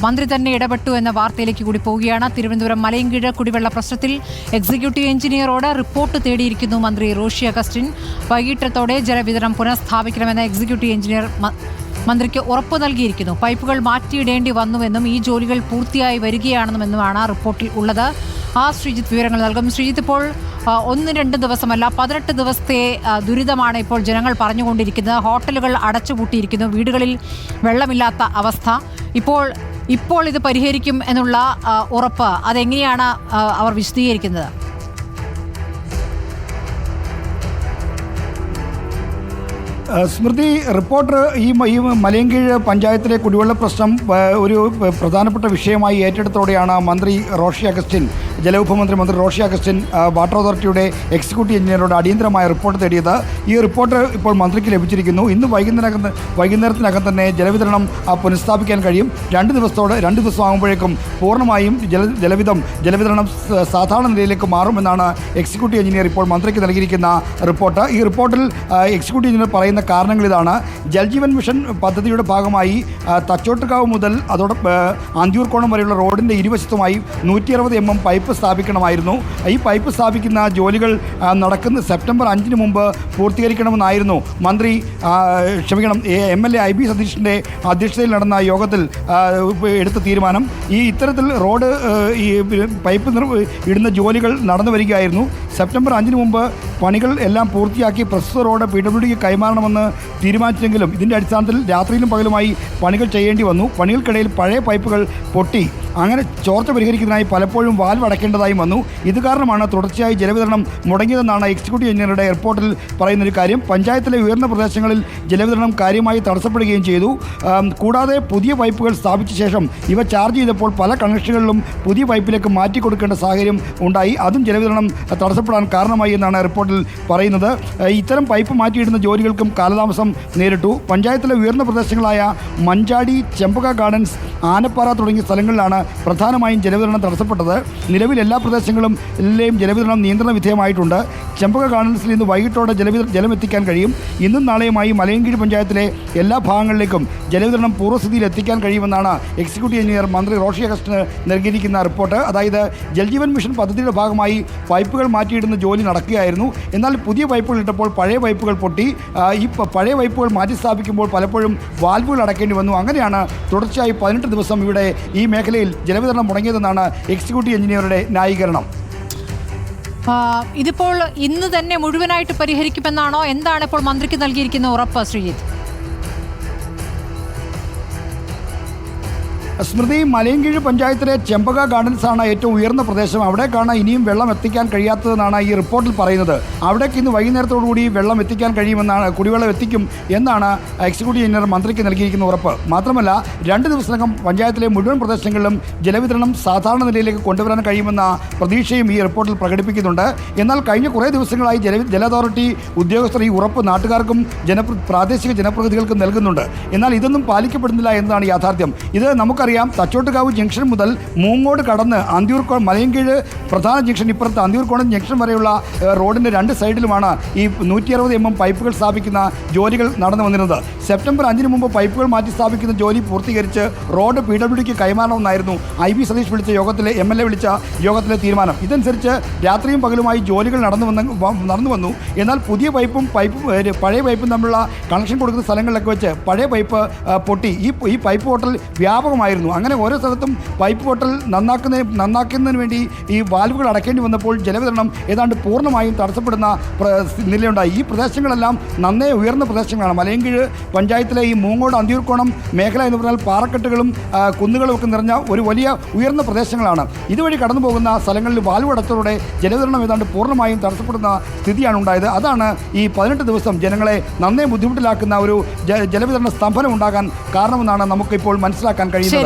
മന്ത്രി തന്നെ ഇടപെട്ടു എന്ന വാർത്തയിലേക്ക് കൂടി പോവുകയാണ്. തിരുവനന്തപുരം മലയൻകീഴ് കുടിവെള്ള പ്രശ്നത്തിൽ എക്സിക്യൂട്ടീവ് എഞ്ചിനീയറോട് റിപ്പോർട്ട് തേടിയിരിക്കുന്നു മന്ത്രി റോഷി അഗസ്റ്റിൻ. വൈകിട്ടത്തോടെ ജലവിതരണം പുനഃസ്ഥാപിക്കണമെന്ന എക്സിക്യൂട്ടീവ് എഞ്ചിനീയർ മന്ത്രിക്ക് ഉറപ്പ് നൽകിയിരിക്കുന്നു. പൈപ്പുകൾ മാറ്റിയിടേണ്ടി വന്നുവെന്നും ഈ ജോലികൾ പൂർത്തിയായി വരികയാണെന്നുമെന്നുമാണ് റിപ്പോർട്ടിൽ ഉള്ളത്. ശ്രീജിത്ത് വിവരങ്ങൾ നൽകും. ശ്രീജിത്ത്, ഇപ്പോൾ 1-2 ദിവസമല്ല 18 ദിവസത്തെ ദുരിതമാണ് ഇപ്പോൾ ജനങ്ങൾ പറഞ്ഞുകൊണ്ടിരിക്കുന്നത്. ഹോട്ടലുകൾ അടച്ചുപൂട്ടിയിരിക്കുന്നു, വീടുകളിൽ വെള്ളമില്ലാത്ത അവസ്ഥ. ഇപ്പോൾ ഇത് പരിഹരിക്കും എന്നുള്ള ഉറപ്പ് അതെങ്ങനെയാണ് അവർ വിശദീകരിക്കുന്നത്? സ്മൃതി, റിപ്പോർട്ടർ ഈ മലയൻകീഴ് പഞ്ചായത്തിലെ കുടിവെള്ള പ്രശ്നം ഒരു പ്രധാനപ്പെട്ട വിഷയമായി ഏറ്റെടുത്തോടെയാണ് മന്ത്രി റോഷി അഗസ്റ്റിൻ, ജലവിഭവ മന്ത്രി റോഷി അഗസ്റ്റിൻ വാട്ടർ അതോറിറ്റിയുടെ എക്സിക്യൂട്ടീവ് എഞ്ചിനീയറോട് അടിയന്തരമായ റിപ്പോർട്ട് തേടിയത്. ഈ റിപ്പോർട്ട് ഇപ്പോൾ മന്ത്രിക്ക് ലഭിച്ചിരിക്കുന്നു. ഇന്ന് വൈകുന്നേരത്തിനകം തന്നെ ജലവിതരണം പുനഃസ്ഥാപിക്കാൻ കഴിയും. 2 ദിവസമാകുമ്പോഴേക്കും പൂർണ്ണമായും ജലവിതരണം സാധാരണ നിലയിലേക്ക് മാറുമെന്നാണ് എക്സിക്യൂട്ടീവ് എഞ്ചിനീയർ ഇപ്പോൾ മന്ത്രിക്ക് നൽകിയിരിക്കുന്ന റിപ്പോർട്ട്. ഈ റിപ്പോർട്ടിൽ എക്സിക്യൂട്ടീവ് എഞ്ചിനീയർ പറയുന്ന കാരണങ്ങൾ ഇതാണ്. ജൽജീവൻ മിഷൻ പദ്ധതിയുടെ ഭാഗമായി തച്ചോട്ടുകാവ് മുതൽ അന്തിയൂർക്കോണം വരെയുള്ള റോഡിൻ്റെ ഇരുവശത്തുമായി 160 mm പൈപ്പ് സ്ഥാപിക്കണമായിരുന്നു. ഈ പൈപ്പ് സ്ഥാപിക്കുന്ന ജോലികൾ നടക്കുന്ന സെപ്റ്റംബർ 5 മുമ്പ് പൂർത്തീകരിക്കണമെന്നായിരുന്നു MLA IB സതീഷിൻ്റെ അധ്യക്ഷതയിൽ നടന്ന യോഗത്തിൽ എടുത്ത തീരുമാനം. ഇത്തരത്തിൽ റോഡ് പൈപ്പ് ഇടുന്ന ജോലികൾ നടന്നു വരികയായിരുന്നു. സെപ്റ്റംബർ 5 മുമ്പ് പണികൾ എല്ലാം പൂർത്തിയാക്കി പ്രസ്തുത റോഡ് PWDക്ക് കൈമാറണമെന്ന് തീരുമാനിച്ചെങ്കിലും ഇതിൻ്റെ അടിസ്ഥാനത്തിൽ രാത്രിയിലും പകലുമായി പണികൾ ചെയ്യേണ്ടി വന്നു. പണികൾക്കിടയിൽ പഴയ പൈപ്പുകൾ പൊട്ടി. അങ്ങനെ ചോർച്ച പരിഹരിക്കുന്നതിനായി പലപ്പോഴും വാൽവ് അടയ്ക്കേണ്ടതായും വന്നു. ഇത് കാരണമാണ് തുടർച്ചയായി ജലവിതരണം മുടങ്ങിയതെന്നാണ് എക്സിക്യൂട്ടീവ് എഞ്ചിനീയറുടെ റിപ്പോർട്ടിൽ പറയുന്നൊരു കാര്യം. പഞ്ചായത്തിലെ ഉയർന്ന പ്രദേശങ്ങളിൽ ജലവിതരണം കാര്യമായി തടസ്സപ്പെടുകയും ചെയ്തു. കൂടാതെ പുതിയ പൈപ്പുകൾ സ്ഥാപിച്ച ശേഷം ഇവ ചാർജ് ചെയ്തപ്പോൾ പല കണക്ഷനുകളിലും പുതിയ പൈപ്പിലേക്ക് മാറ്റി കൊടുക്കേണ്ട സാഹചര്യം ഉണ്ടായി. അതും ജലവിതരണം തടസ്സപ്പെടാൻ കാരണമായി എന്നാണ് റിപ്പോർട്ടിൽ പറയുന്നത്. ഇത്തരം പൈപ്പ് മാറ്റിയിടുന്ന ജോലികൾക്കും കാലതാമസം നേരിട്ടു. പഞ്ചായത്തിലെ ഉയർന്ന പ്രദേശങ്ങളായ മഞ്ചാടി, ചെമ്പക ഗാർഡൻസ്, ആനപ്പാറ തുടങ്ങിയ സ്ഥലങ്ങളിലാണ് പ്രധാനമായും ജലവിതരണം തടസ്സപ്പെട്ടത്. നിലവിൽ എല്ലാ പ്രദേശങ്ങളിലെയും ജലവിതരണം നിയന്ത്രണ വിധേയമായിട്ടുണ്ട്. ചെമ്പക ഗാർഡൻസിൽ ഇന്ന് വൈകിട്ടോടെ ജലം എത്തിക്കാൻ കഴിയും. ഇന്നും നാളെയുമായി മലയൻകീഴ് പഞ്ചായത്തിലെ എല്ലാ ഭാഗങ്ങളിലേക്കും ജലവിതരണം പൂർവ്വസ്ഥിതിയിൽ എത്തിക്കാൻ കഴിയുമെന്നാണ് എക്സിക്യൂട്ടീവ് എഞ്ചിനീയർ മന്ത്രി റോഷി അഗസ്റ്റിന് നൽകിയിരിക്കുന്ന റിപ്പോർട്ട്. അതായത് ജൽജീവൻ മിഷൻ പദ്ധതിയുടെ ഭാഗമായി പൈപ്പുകൾ മാറ്റിയിടുന്ന ജോലി നടക്കുകയായിരുന്നു. എന്നാൽ പുതിയ പൈപ്പുകൾ ഇട്ടപ്പോൾ പഴയ പൈപ്പുകൾ പൊട്ടി. ഈ പഴയ പൈപ്പുകൾ മാറ്റി സ്ഥാപിക്കുമ്പോൾ പലപ്പോഴും വാൽവുകൾ അടയ്ക്കേണ്ടി വന്നു. അങ്ങനെയാണ് തുടർച്ചയായി 18 ദിവസം ഇവിടെ ഈ മേഖലയിൽ ജലവിതരണം മുടങ്ങിയതെന്നാണ് എക്സിക്യൂട്ടീവ് എഞ്ചിനീയറുടെ ന്യായീകരണം. ഇതിപ്പോൾ ഇന്ന് തന്നെ മുഴുവനായിട്ട് പരിഹരിക്കുമെന്നാണോ? എന്താണ് ഇപ്പോൾ മന്ത്രിക്ക് നൽകിയിരിക്കുന്ന ഉറപ്പ്, ശ്രീജിത്ത്? സ്മൃതി, മലയൻകീഴ് പഞ്ചായത്തിലെ ചെമ്പക ഗാർഡൻസ് ആണ് ഏറ്റവും ഉയർന്ന പ്രദേശം. അവിടേക്കാണ് ഇനിയും വെള്ളം എത്തിക്കാൻ കഴിയാത്തതെന്നാണ് ഈ റിപ്പോർട്ടിൽ പറയുന്നത്. അവിടേക്ക് ഇന്ന് വൈകുന്നേരത്തോടുകൂടി വെള്ളം എത്തിക്കാൻ കഴിയുമെന്നാണ്, കുടിവെള്ളം എത്തിക്കും എന്നാണ് എക്സിക്യൂട്ടീവ് എഞ്ചിനീയർ മന്ത്രിക്ക് നൽകിയിരിക്കുന്ന ഉറപ്പ്. മാത്രമല്ല 2 ദിവസത്തിനകം പഞ്ചായത്തിലെ മുഴുവൻ പ്രദേശങ്ങളിലും ജലവിതരണം സാധാരണ നിലയിലേക്ക് കൊണ്ടുവരാൻ കഴിയുമെന്ന പ്രതീക്ഷയും ഈ റിപ്പോർട്ടിൽ പ്രകടിപ്പിക്കുന്നുണ്ട്. എന്നാൽ കഴിഞ്ഞ കുറേ ദിവസങ്ങളായി ജല അതോറിറ്റി ഉദ്യോഗസ്ഥർ ഈ ഉറപ്പ് നാട്ടുകാർക്കും പ്രാദേശിക ജനപ്രതിനിധികൾക്കും നൽകുന്നുണ്ട്. എന്നാൽ ഇതൊന്നും പാലിക്കപ്പെടുന്നില്ല എന്നതാണ് യാഥാർത്ഥ്യം. ഇത് നമുക്കറിയാം. തച്ചോട്ടുകാവ് ജംഗ്ഷൻ മുതൽ മൂങ്ങോട് കടന്ന് അന്തിയൂർക്കോണം, മലയൻകീഴ് പ്രധാന ജംഗ്ഷൻ ഇപ്പുറത്ത് അന്തിയൂർക്കോണം ജംഗ്ഷൻ വരെയുള്ള റോഡിൻ്റെ 2 സൈഡിലുമാണ് ഈ 160 mm പൈപ്പുകൾ സ്ഥാപിക്കുന്ന ജോലികൾ നടന്നു വന്നിരുന്നത്. സെപ്റ്റംബർ 5 മുമ്പ് പൈപ്പുകൾ മാറ്റി സ്ഥാപിക്കുന്ന ജോലി പൂർത്തീകരിച്ച് റോഡ് PWDക്ക് കൈമാറണമെന്നായിരുന്നു IB സതീഷ് MLA വിളിച്ച യോഗത്തിലെ തീരുമാനം. ഇതനുസരിച്ച് രാത്രിയും പകലുമായി ജോലികൾ നടന്നു വന്നു. എന്നാൽ പുതിയ പൈപ്പും പഴയ പൈപ്പും തമ്മിലുള്ള കണക്ഷൻ കൊടുക്കുന്ന സ്ഥലങ്ങളിലൊക്കെ വെച്ച് പഴയ പൈപ്പ് പൊട്ടി. ഈ പൈപ്പ് പൊട്ടൽ വ്യാപകമായിരുന്നു. അങ്ങനെ ഓരോ സ്ഥലത്തും പൈപ്പ് പൊട്ടൽ നന്നാക്കുന്നതിന് വേണ്ടി ഈ വാൽവുകൾ അടയ്ക്കേണ്ടി വന്നപ്പോൾ ജലവിതരണം ഏതാണ്ട് പൂർണ്ണമായും തടസ്സപ്പെടുന്ന നിലയുണ്ടായി. ഈ പ്രദേശങ്ങളെല്ലാം നന്നേ ഉയർന്ന പ്രദേശങ്ങളാണ്. മലയൻകീഴ് പഞ്ചായത്തിലെ ഈ മൂങ്ങോട് അന്തിയൂർക്കോണം മേഖല എന്ന് പറഞ്ഞാൽ പാറക്കെട്ടുകളും കുന്നുകളും ഒക്കെ നിറഞ്ഞ ഒരു വലിയ ഉയർന്ന പ്രദേശങ്ങളാണ്. ഇതുവഴി കടന്നു പോകുന്ന സ്ഥലങ്ങളിൽ വാൽവ് അടച്ചതോടെ ജലവിതരണം ഏതാണ്ട് പൂർണ്ണമായും തടസ്സപ്പെടുന്ന സ്ഥിതിയാണ് ഉണ്ടായത്. അതാണ് ഈ 18 ദിവസം ജനങ്ങളെ നന്നേ ബുദ്ധിമുട്ടിലാക്കുന്ന ഒരു ജലവിതരണ സ്തംഭനം ഉണ്ടാകാൻ കാരണമെന്നാണ് നമുക്കിപ്പോൾ മനസ്സിലാക്കാൻ കഴിയുന്നത്.